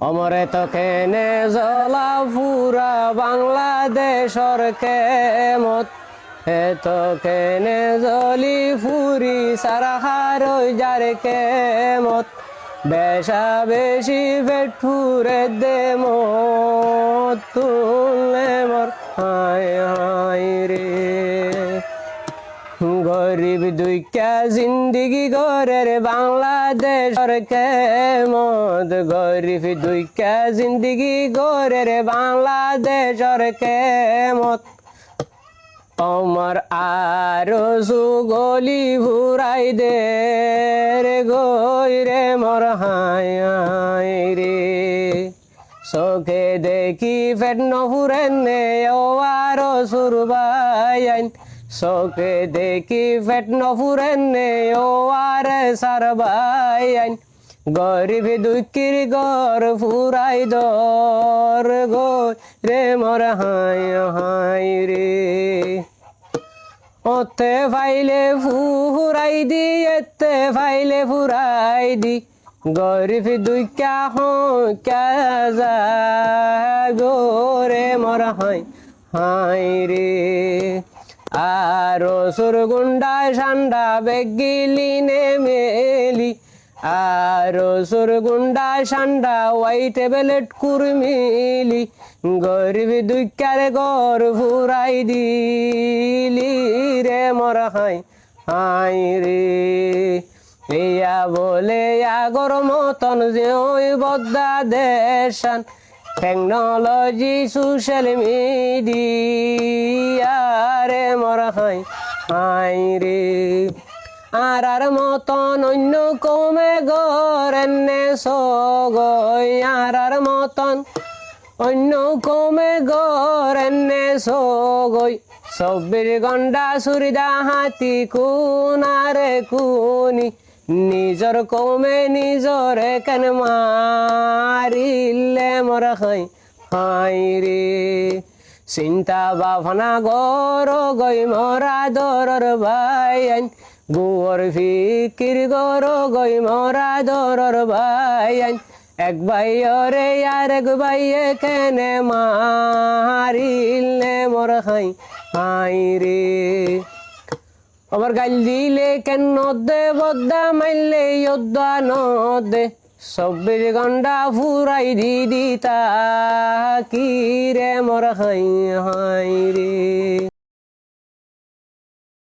অমরে তো কেনে জ্বলা পুরা বাংলাদেশর কেমত হে তো কেনে জ্বলি ফুরি সারা হারই যার কেমত বেশা বেশি পেট ফুরে দে মত তুললে মর হায় হায় রে গরিব দুইকা জিন্দিগি গরের বাংলাদেশর কেমত গরিব দুইকা জিন্দিগি গরের বাংলাদেশর কেমত আমার আরো সুগলি ভুরাই দে রে গইরে মর হায় হায় রে চোখে দেখি পেট নফুরেন নে ও আরো সুরবাই আইন চোখে দেখি পেট নফুরেন নে ও আরে সারবাই আইন গরিব দুঃখীর গর ফুরাই দর গো রে মর হায় হায় রে ওতে ফাইলে ফুরাই দি এতে ফাইলে ফুরাই দি গরিব দুইকা হ্যা যা গো রে মর হায় হায় রে আরো সুরগুন্ডায় ঠান্ডা বেগিলি নে মেলি আরো সুরগুন্ডায় ঠান্ডা হোয়াইট বেলেট কুরমিলি গরিব দুইকার গর ফুরাই দিলি রে মর হায় হায় রে ইয়া বলে আগর মতন যে ওই বদ্দা দেশান টেকনোলজি সোশ্যাল মিডিয়া রে মর হায় হায় রে আর মতন অন্য কমে গরেন্নে সগই আর মতন অন্য কমে গরেন্নে সগই 24 ঘণ্টা সুরিদা হাতি কোন আরে কুনি নিজর কমে নিজরে কেন মারিলে মর হায় হায় রে চিন্তা ভাবনা গর গই মরা দরর ভাই আইন গুয়র ফিকির গর গই মরা দরর ভাই আইন এক ভাই রে আর এক ভাই কেনে মারিলে মর হায় হায় রে আবার গাল দিলে কেন দে বদ্দা মাইলে যোদ্ধা নদে 24 ঘণ্টা ফুরাই দিদি তা কি রে মর হায় হায় রে।